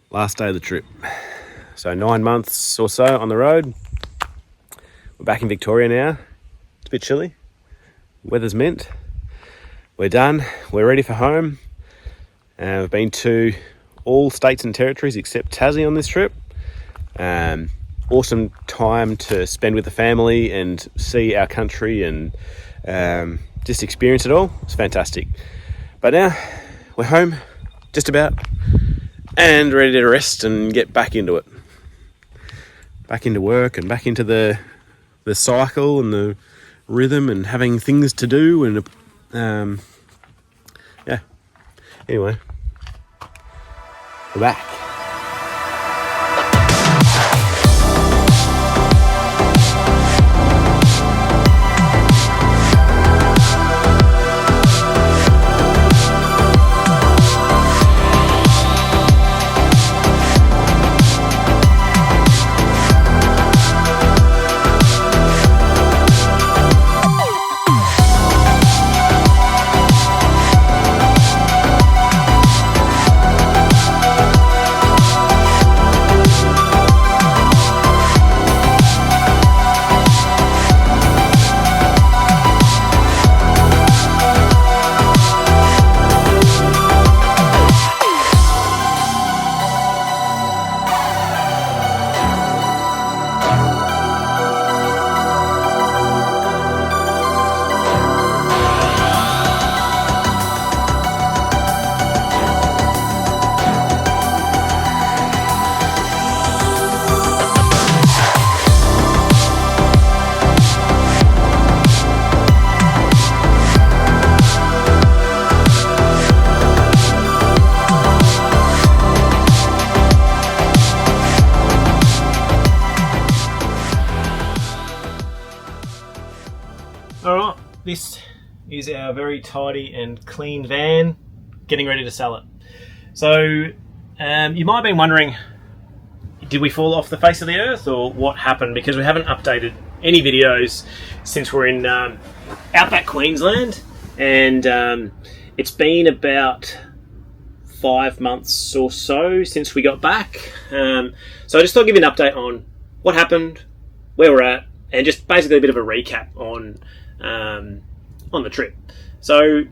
Last day of the trip. So 9 months or so on the road. We're back in Victoria now. It's a bit chilly. Weather's mint. We're done. We're ready for home. We've been to all states and territories except Tassie on this trip. Awesome time to spend with the family and see our country and just experience it all. It's fantastic. But now we're home, just about, and ready to rest and get back into it. Back into work and back into the cycle and the rhythm and having things to do and yeah. Anyway, we're back. Alright, this is our very tidy and clean van, getting ready to sell it. So, you might have been wondering, did we fall off the face of the earth or what happened? Because we haven't updated any videos since we're in outback Queensland, and it's been about 5 months or so since we got back. So I just thought I'd give you an update on what happened, where we're at, and just basically a bit of a recap on the trip. So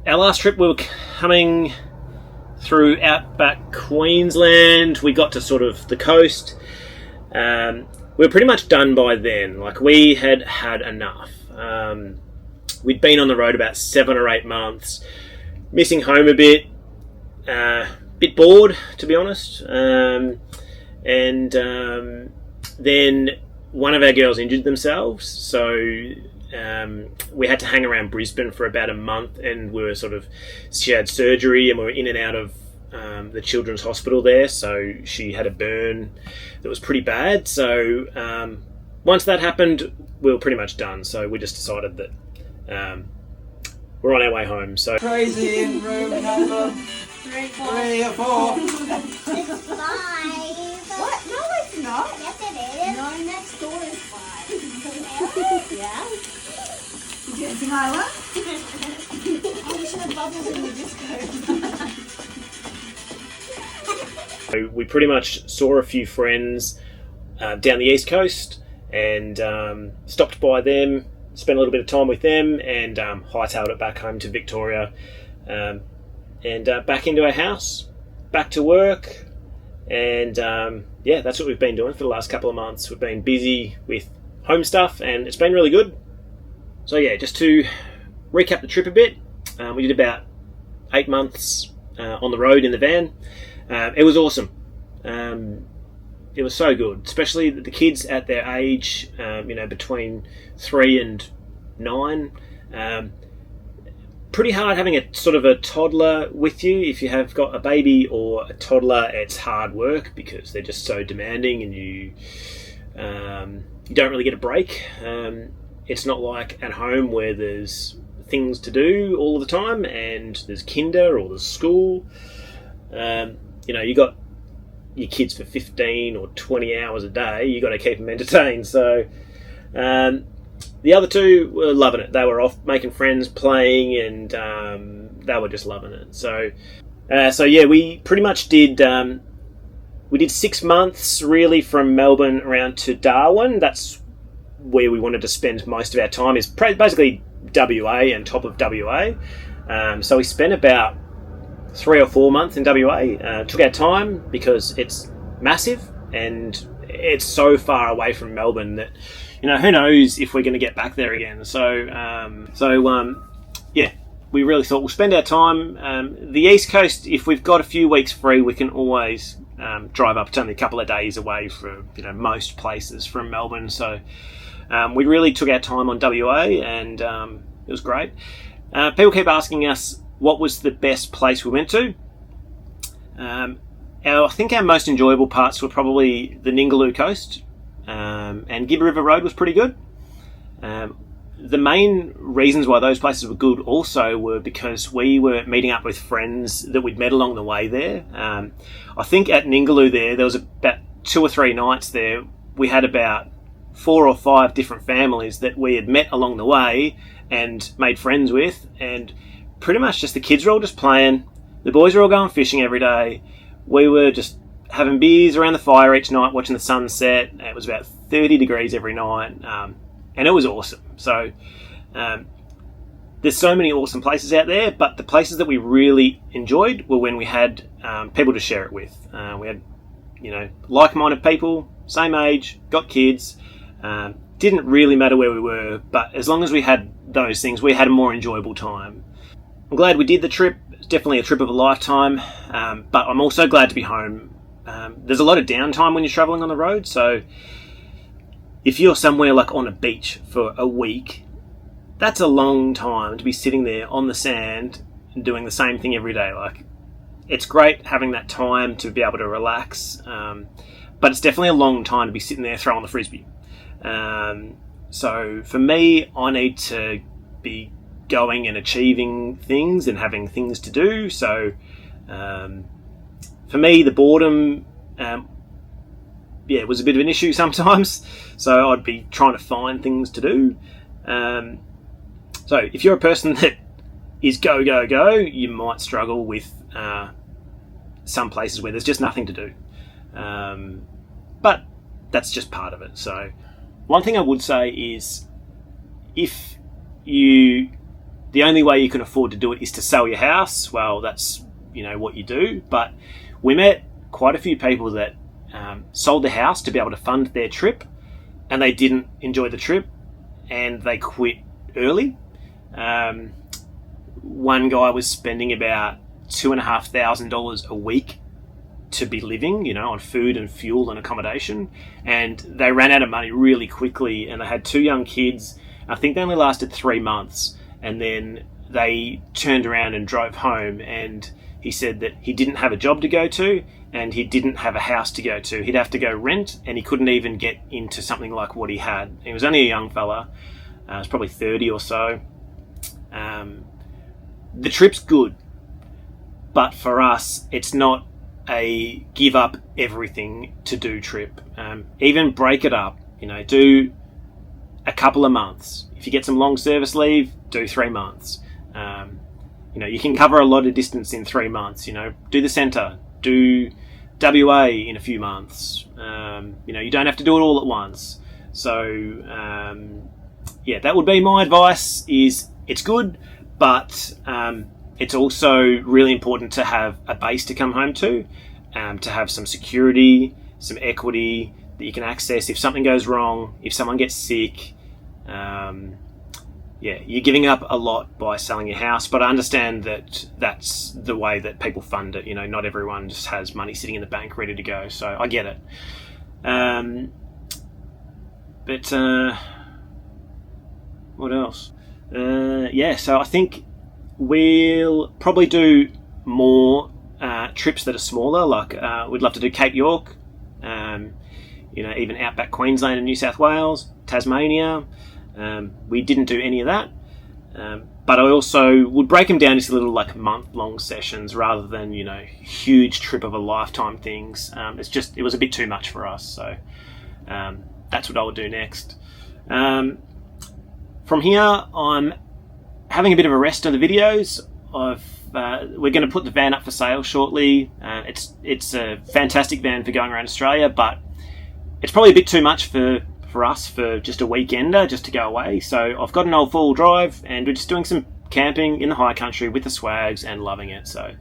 our last trip, we were coming through outback Queensland. We got to sort of the coast. We were pretty much done by then. Like, we had had enough. We'd been on the road about 7 or 8 months, missing home a bit bored, to be honest. Then one of our girls injured themselves, so we had to hang around Brisbane for about a month, and she had surgery and we were in and out of the children's hospital there, so she had a burn that was pretty bad. So once that happened, we were pretty much done, so we just decided that we're on our way home. So Crazy in room number 3 or 4. It's 5. What? No, it's not. Yes, it is. No, next door is 5. Really? Yeah. You dancing, Isla? Oh, we should have bubbles in the disco. we pretty much saw a few friends down the east coast and stopped by them, spent a little bit of time with them, and hightailed it back home to Victoria, and back into our house, back to work, and yeah, that's what we've been doing for the last couple of months. We've been busy with home stuff, and it's been really good. So yeah, just to recap the trip a bit, we did about 8 months on the road in the van. It was awesome. It was so good, especially the kids at their age, between 3 and 9. Pretty hard having a sort of a toddler with you. If you have got a baby or a toddler, it's hard work because they're just so demanding, and you don't really get a break. It's not like at home where there's things to do all the time and there's kinder or there's school. You got your kids for 15 or 20 hours a day. You got to keep them entertained. So the other two were loving it. They were off making friends, playing, and they were just loving it. So So yeah, we pretty much did. We did 6 months really from Melbourne around to Darwin. That's where we wanted to spend most of our time. Is basically WA and top of WA. So we spent about 3 or 4 months in WA. Took our time because it's massive and it's so far away from Melbourne that, you know, who knows if we're going to get back there again. So yeah, we really thought we'll spend our time. The East Coast, if we've got a few weeks free, we can always drive up. It's only a couple of days away from, you know, most places from Melbourne. So we really took our time on WA, and it was great. People keep asking us what was the best place we went to. I think our most enjoyable parts were probably the Ningaloo coast, and Gibb River Road was pretty good. The main reasons why those places were good also were because we were meeting up with friends that we'd met along the way there. I think at Ningaloo there was about 2 or 3 nights there. We had about 4 or 5 different families that we had met along the way and made friends with, and pretty much just the kids were all just playing. The boys were all going fishing every day. We were just having beers around the fire each night, watching the sunset. It was about 30 degrees every night, and it was awesome. So there's so many awesome places out there, but the places that we really enjoyed were when we had people to share it with. We had, you know, like-minded people, same age, got kids. Didn't really matter where we were, but as long as we had those things, we had a more enjoyable time. I'm glad we did the trip. It's definitely a trip of a lifetime, but I'm also glad to be home. There's a lot of downtime when you're travelling on the road, so if you're somewhere like on a beach for a week, that's a long time to be sitting there on the sand and doing the same thing every day. Like, it's great having that time to be able to relax, but it's definitely a long time to be sitting there throwing the frisbee. So for me, I need to be going and achieving things and having things to do. So for me, the boredom, it was a bit of an issue sometimes. So I'd be trying to find things to do. So if you're a person that is go, go, go, you might struggle with some places where there's just nothing to do. But that's just part of it. So one thing I would say is, if the only way you can afford to do it is to sell your house, well, that's, you know, what you do. But we met quite a few people that sold the house to be able to fund their trip, and they didn't enjoy the trip and they quit early. One guy was spending about $2,500 a week to be living, you know, on food and fuel and accommodation, and they ran out of money really quickly, and they had 2 young kids. I think they only lasted 3 months, and then they turned around and drove home, and he said that he didn't have a job to go to and he didn't have a house to go to. He'd have to go rent, and he couldn't even get into something like what he had. He was only a young fella. He was probably 30 or so. The trip's good, but for us, it's not a give up everything to do trip. Even break it up, you know, do a couple of months. If you get some long service leave, do 3 months. You know, you can cover a lot of distance in 3 months. You know, do the centre, do WA in a few months. You know, you don't have to do it all at once. So yeah, that would be my advice. Is it's good, but it's also really important to have a base to come home to have some security, some equity that you can access if something goes wrong, if someone gets sick. Yeah, you're giving up a lot by selling your house, but I understand that that's the way that people fund it. You know, not everyone just has money sitting in the bank ready to go, so I get it. But what else? Yeah, so I think we'll probably do more trips that are smaller, like we'd love to do Cape York, you know, even outback Queensland and New South Wales, Tasmania. We didn't do any of that, but I also would break them down into little like month-long sessions rather than, you know, huge trip of a lifetime things. It was a bit too much for us, so that's what I would do next. From here, I'm having a bit of a rest on the videos. I've we're going to put the van up for sale shortly. It's a fantastic van for going around Australia, but it's probably a bit too much for us for just a weekender, just to go away. So I've got an old 4-wheel drive, and we're just doing some camping in the high country with the swags and loving it. So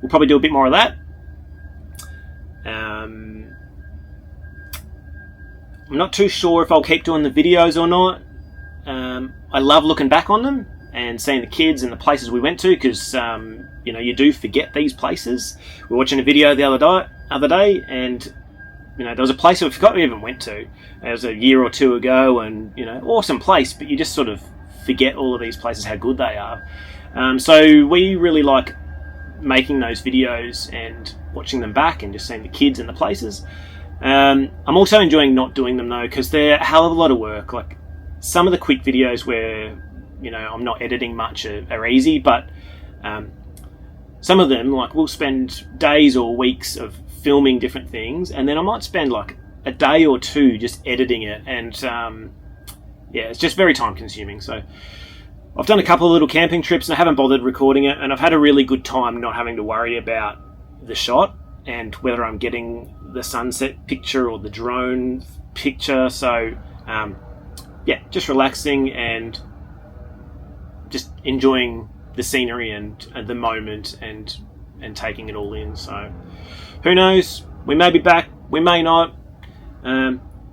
we'll probably do a bit more of that. I'm not too sure if I'll keep doing the videos or not. I love looking back on them and seeing the kids and the places we went to, because you know, you do forget these places. We were watching a video the other day, and you know, there was a place that we forgot we even went to. It was a year or two ago, and you know, awesome place, but you just sort of forget all of these places, how good they are. So we really like making those videos and watching them back and just seeing the kids and the places. I'm also enjoying not doing them though, because they're a hell of a lot of work. Like some of the quick videos where, you know, I'm not editing much are easy, but some of them, like, we'll spend days or weeks of filming different things, and then I might spend like a day or two just editing it, and yeah, it's just very time consuming. So I've done a couple of little camping trips and I haven't bothered recording it, and I've had a really good time not having to worry about the shot and whether I'm getting the sunset picture or the drone picture. So yeah, just relaxing and just enjoying the scenery and the moment and taking it all in. So who knows, we may be back, we may not.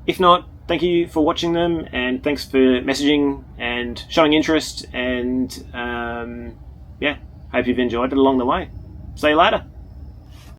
If not, thank you for watching them, and thanks for messaging and showing interest, and yeah, hope you've enjoyed it along the way. See you later.